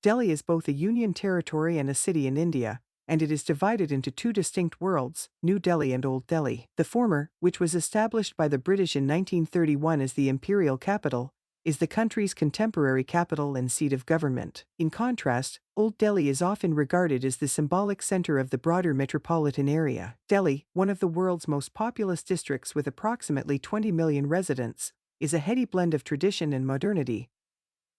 Delhi is both a union territory and a city in India, and it is divided into two distinct worlds, New Delhi and Old Delhi. The former, which was established by the British in 1931 as the imperial capital, is the country's contemporary capital and seat of government. In contrast, Old Delhi is often regarded as the symbolic center of the broader metropolitan area. Delhi, one of the world's most populous districts with approximately 20 million residents, is a heady blend of tradition and modernity,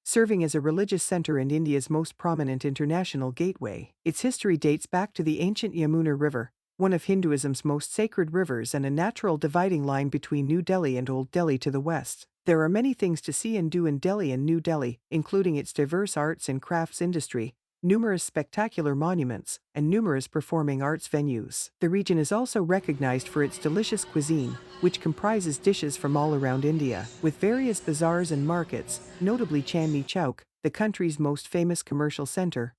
serving as a religious center and India's most prominent international gateway. Its history dates back to the ancient Yamuna River, one of Hinduism's most sacred rivers and a natural dividing line between New Delhi and Old Delhi to the west. There are many things to see and do in Delhi and New Delhi, including its diverse arts and crafts industry, numerous spectacular monuments, and numerous performing arts venues. The region is also recognized for its delicious cuisine, which comprises dishes from all around India, with various bazaars and markets, notably Chandni Chowk, the country's most famous commercial center.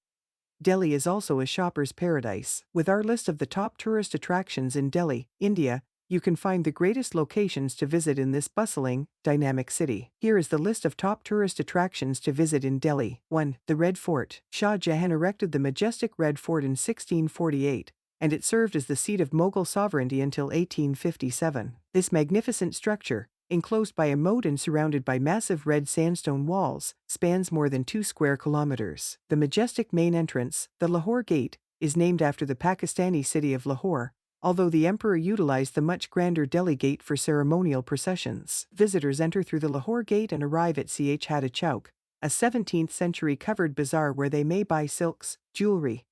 Delhi is also a shopper's paradise. With our list of the top tourist attractions in Delhi, India, you can find the greatest locations to visit in this bustling, dynamic city. Here is the list of top tourist attractions to visit in Delhi. 1. The Red Fort. Shah Jahan erected the majestic Red Fort in 1648, and it served as the seat of Mughal sovereignty until 1857. This magnificent structure, enclosed by a moat and surrounded by massive red sandstone walls, spans more than 2 square kilometers. The majestic main entrance, the Lahore Gate, is named after the Pakistani city of Lahore, although the emperor utilized the much grander Delhi Gate for ceremonial processions. Visitors enter through the Lahore Gate and arrive at Chhada Chowk, a 17th-century covered bazaar where they may buy silks, jewelry,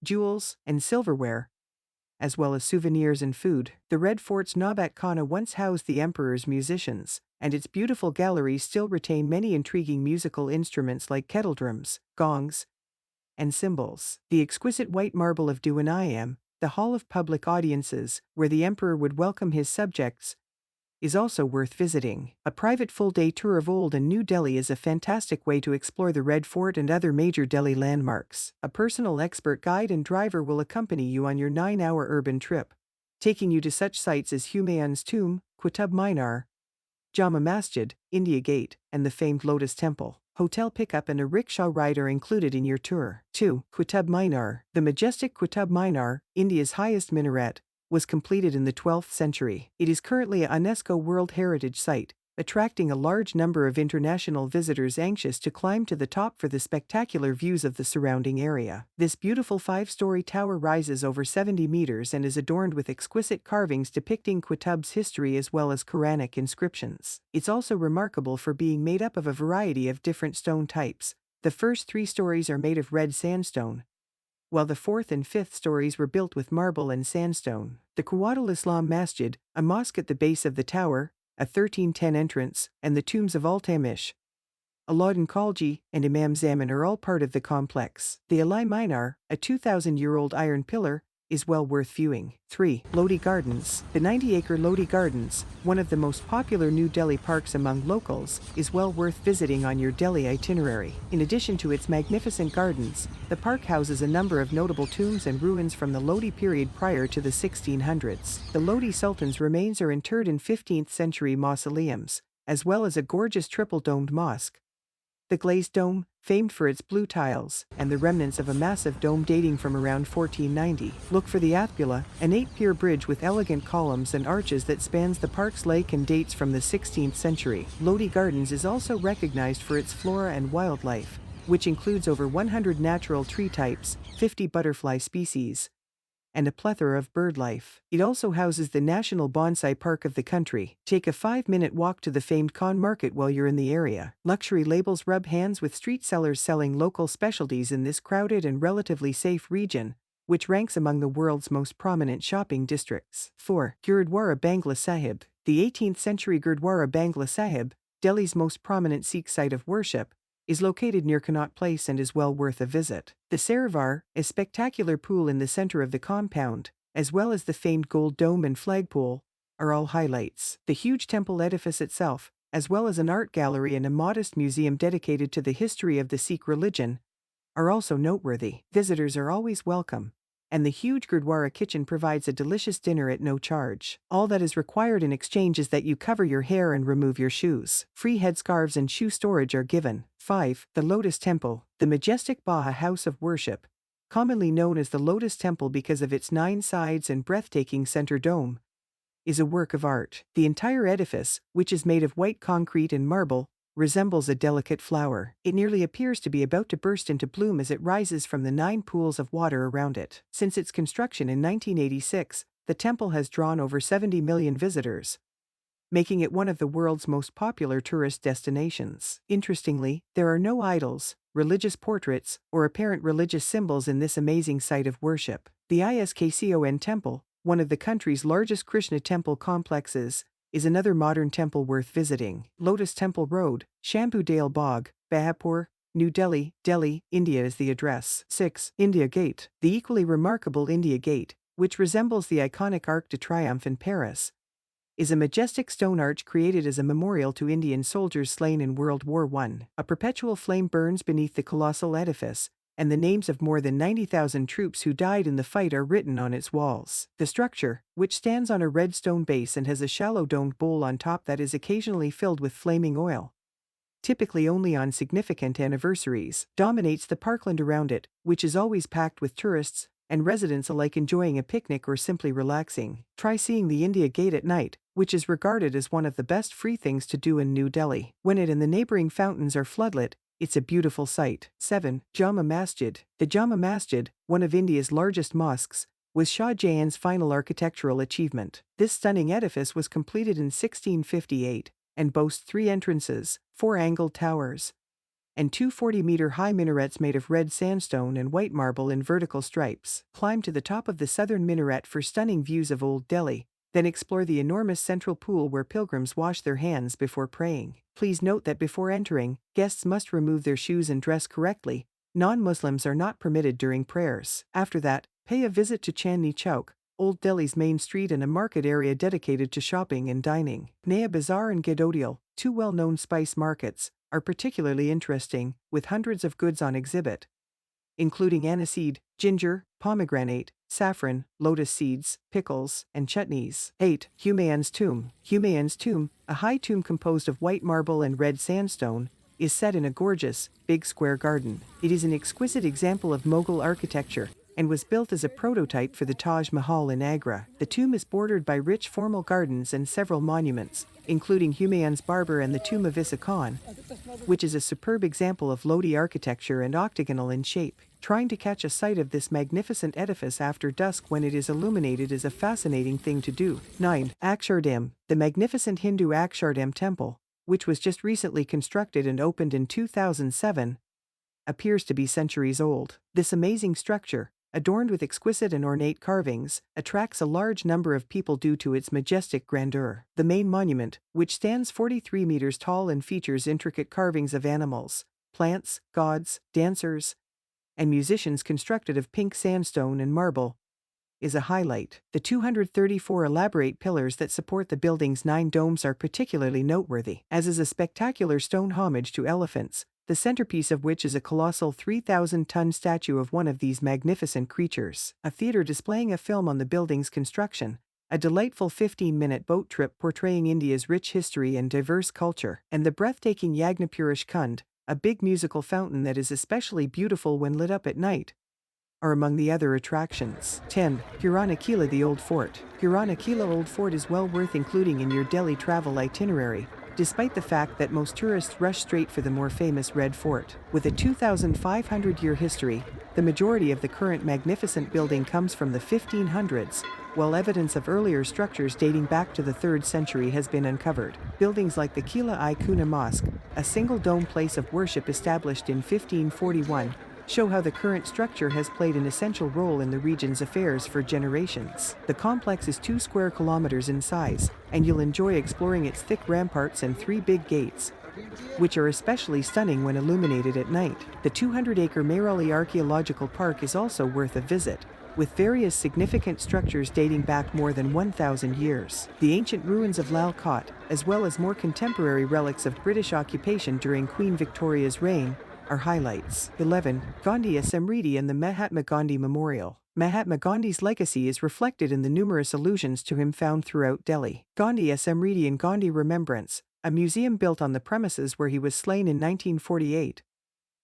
jewels, and silverware, as well as souvenirs and food. The Red Fort's Nabat Khana once housed the emperor's musicians, and its beautiful galleries still retain many intriguing musical instruments like kettledrums, gongs, and cymbals. The exquisite white marble of Diwanayam, the hall of public audiences, where the emperor would welcome his subjects, is also worth visiting. A private full-day tour of Old and New Delhi is a fantastic way to explore the Red Fort and other major Delhi landmarks. A personal expert guide and driver will accompany you on your 9-hour urban trip, taking you to such sites as Humayun's tomb, Qutub Minar, Jama Masjid, India Gate, and the famed Lotus Temple. Hotel pickup and a rickshaw ride are included in your tour. 2. Qutub Minar. The majestic Qutub Minar, India's highest minaret, was completed in the 12th century. It is currently a UNESCO World Heritage Site, attracting a large number of international visitors anxious to climb to the top for the spectacular views of the surrounding area. This beautiful 5-story tower rises over 70 meters and is adorned with exquisite carvings depicting Qutub's history as well as Quranic inscriptions. It's also remarkable for being made up of a variety of different stone types. The first 3 stories are made of red sandstone, while the 4th and 5th stories were built with marble and sandstone. The Quwwatul Islam Masjid, a mosque at the base of the tower, a 1310 entrance, and the tombs of Altamish, Alauddin Khalji, and Imam Zaman are all part of the complex. The Alai Minar, a 2,000-year-old iron pillar, is well worth viewing. 3. Lodi Gardens. The 90-acre Lodi Gardens, one of the most popular New Delhi parks among locals, is well worth visiting on your Delhi itinerary. In addition to its magnificent gardens, the park houses a number of notable tombs and ruins from the Lodi period prior to the 1600s. The Lodi Sultan's remains are interred in 15th-century mausoleums, as well as a gorgeous triple-domed mosque, the glazed dome, famed for its blue tiles, and the remnants of a massive dome dating from around 1490. Look for the Athpula, an 8-pier bridge with elegant columns and arches that spans the park's lake and dates from the 16th century. Lodi Gardens is also recognized for its flora and wildlife, which includes over 100 natural tree types, 50 butterfly species, and a plethora of bird life. It also houses the national bonsai park of the country. Take a 5-minute walk to the famed Khan Market while you're in the area. Luxury labels rub hands with street sellers selling local specialties in this crowded and relatively safe region, which ranks among the world's most prominent shopping districts. 4. Gurudwara Bangla Sahib. The 18th-century Gurudwara Bangla Sahib, Delhi's most prominent Sikh site of worship, is located near Connaught Place and is well worth a visit. The Sarovar, a spectacular pool in the center of the compound, as well as the famed gold dome and flagpole, are all highlights. The huge temple edifice itself, as well as an art gallery and a modest museum dedicated to the history of the Sikh religion, are also noteworthy. Visitors are always welcome, and the huge Gurdwara kitchen provides a delicious dinner at no charge. All that is required in exchange is that you cover your hair and remove your shoes. Free headscarves and shoe storage are given. 5. The Lotus Temple, the majestic Baha house of worship, commonly known as the Lotus Temple because of its 9 sides and breathtaking center dome, is a work of art. The entire edifice, which is made of white concrete and marble, resembles a delicate flower. It nearly appears to be about to burst into bloom as it rises from the 9 pools of water around it. Since its construction in 1986, the temple has drawn over 70 million visitors, making it one of the world's most popular tourist destinations. Interestingly, there are no idols, religious portraits, or apparent religious symbols in this amazing site of worship. The Iskcon Temple, one of the country's largest Krishna temple complexes, is another modern temple worth visiting. Lotus Temple Road, Shambhu Bog, Bahapur, New Delhi, Delhi, India is the address. 6. India Gate. The equally remarkable India Gate, which resembles the iconic Arc de Triomphe in Paris, is a majestic stone arch created as a memorial to Indian soldiers slain in World War I. A perpetual flame burns beneath the colossal edifice, and the names of more than 90,000 troops who died in the fight are written on its walls. The structure, which stands on a red stone base and has a shallow domed bowl on top that is occasionally filled with flaming oil, typically only on significant anniversaries, dominates the parkland around it, which is always packed with tourists and residents alike enjoying a picnic or simply relaxing. Try seeing the India Gate at night, which is regarded as one of the best free things to do in New Delhi. When it and the neighboring fountains are floodlit, it's a beautiful sight. 7. Jama Masjid. The Jama Masjid, one of India's largest mosques, was Shah Jahan's final architectural achievement. This stunning edifice was completed in 1658 and boasts 3 entrances, 4 angled towers, and 2 40-meter-high minarets made of red sandstone and white marble in vertical stripes. Climb to the top of the southern minaret for stunning views of Old Delhi, then explore the enormous central pool where pilgrims wash their hands before praying. Please note that before entering, guests must remove their shoes and dress correctly. Non-Muslims are not permitted during prayers. After that, pay a visit to Chandni Chowk, Old Delhi's main street and a market area dedicated to shopping and dining. Naya Bazaar and Gadodial, 2 well-known spice markets, are particularly interesting, with hundreds of goods on exhibit, including aniseed, ginger, pomegranate, saffron, lotus seeds, pickles, and chutneys. 8. Humayun's Tomb. Humayun's Tomb, a high tomb composed of white marble and red sandstone, is set in a gorgeous, big square garden. It is an exquisite example of Mughal architecture and was built as a prototype for the Taj Mahal in Agra. The tomb is bordered by rich formal gardens and several monuments, including Humayun's Barber and the Tomb of Isa Khan, which is a superb example of Lodi architecture and octagonal in shape. Trying to catch a sight of this magnificent edifice after dusk when it is illuminated is a fascinating thing to do. 9. Akshardham. The magnificent Hindu Akshardham temple, which was just recently constructed and opened in 2007, appears to be centuries old. This amazing structure, adorned with exquisite and ornate carvings, attracts a large number of people due to its majestic grandeur. The main monument, which stands 43 meters tall and features intricate carvings of animals, plants, gods, dancers, and musicians constructed of pink sandstone and marble, is a highlight. The 234 elaborate pillars that support the building's 9 domes are particularly noteworthy, as is a spectacular stone homage to elephants, the centerpiece of which is a colossal 3,000-ton statue of one of these magnificent creatures. A theater displaying a film on the building's construction, a delightful 15-minute boat trip portraying India's rich history and diverse culture, and the breathtaking Yagnapurish Kund, a big musical fountain that is especially beautiful when lit up at night, are among the other attractions. 10. Purana Kila, the Old Fort. Purana Kila Old Fort is well worth including in your Delhi travel itinerary, despite the fact that most tourists rush straight for the more famous Red Fort. With a 2,500-year history, the majority of the current magnificent building comes from the 1500s, while evidence of earlier structures dating back to the 3rd century has been uncovered. Buildings like the Qila-i-Kuna Mosque, a single-dome place of worship established in 1541, show how the current structure has played an essential role in the region's affairs for generations. The complex is 2 square kilometers in size, and you'll enjoy exploring its thick ramparts and 3 big gates, which are especially stunning when illuminated at night. The 200-acre Mairali Archaeological Park is also worth a visit, with various significant structures dating back more than 1,000 years. The ancient ruins of Lal Kot, as well as more contemporary relics of British occupation during Queen Victoria's reign, are highlights. 11. Gandhi Smriti and the Mahatma Gandhi Memorial. Mahatma Gandhi's legacy is reflected in the numerous allusions to him found throughout Delhi. Gandhi Smriti and Gandhi Remembrance, a museum built on the premises where he was slain in 1948,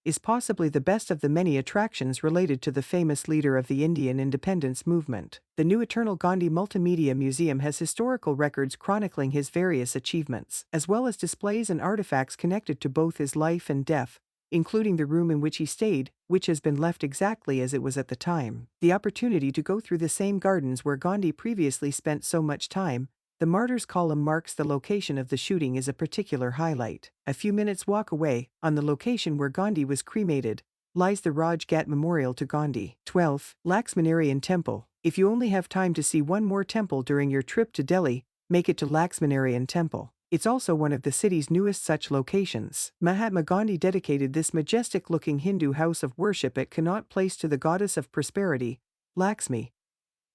is possibly the best of the many attractions related to the famous leader of the Indian independence movement. The new Eternal Gandhi Multimedia Museum has historical records chronicling his various achievements, as well as displays and artifacts connected to both his life and death, including the room in which he stayed, which has been left exactly as it was at the time. The opportunity to go through the same gardens where Gandhi previously spent so much time, the Martyrs Column marks the location of the shooting, is a particular highlight. A few minutes walk away, on the location where Gandhi was cremated, lies the Raj Ghat Memorial to Gandhi. 12. Laxminarayan Temple. If you only have time to see one more temple during your trip to Delhi, make it to Laxminarayan Temple. It's also one of the city's newest such locations. Mahatma Gandhi dedicated this majestic-looking Hindu house of worship at Connaught Place to the goddess of prosperity, Lakshmi,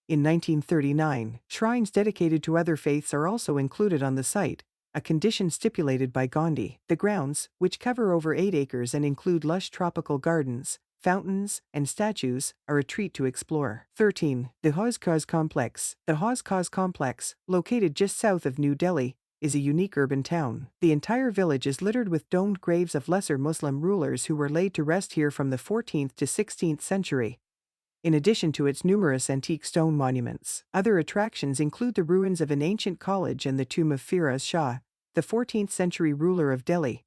in 1939. Shrines dedicated to other faiths are also included on the site, a condition stipulated by Gandhi. The grounds, which cover over 8 acres and include lush tropical gardens, fountains, and statues, are a treat to explore. 13. The Hauz Khas Complex. The Hauz Khas Complex, located just south of New Delhi, is a unique urban town. The entire village is littered with domed graves of lesser Muslim rulers who were laid to rest here from the 14th to 16th century, in addition to its numerous antique stone monuments. Other attractions include the ruins of an ancient college and the tomb of Firoz Shah, the 14th century ruler of Delhi,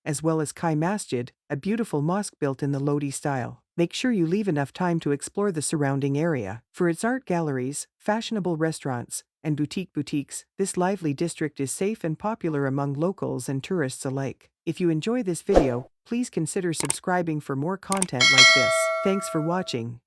as well as Kai Masjid, a beautiful mosque built in the Lodi style. Make sure you leave enough time to explore the surrounding area. For its art galleries, fashionable restaurants, and boutiques, this lively district is safe and popular among locals and tourists alike. If you enjoy this video, please consider subscribing for more content like this. Thanks for watching.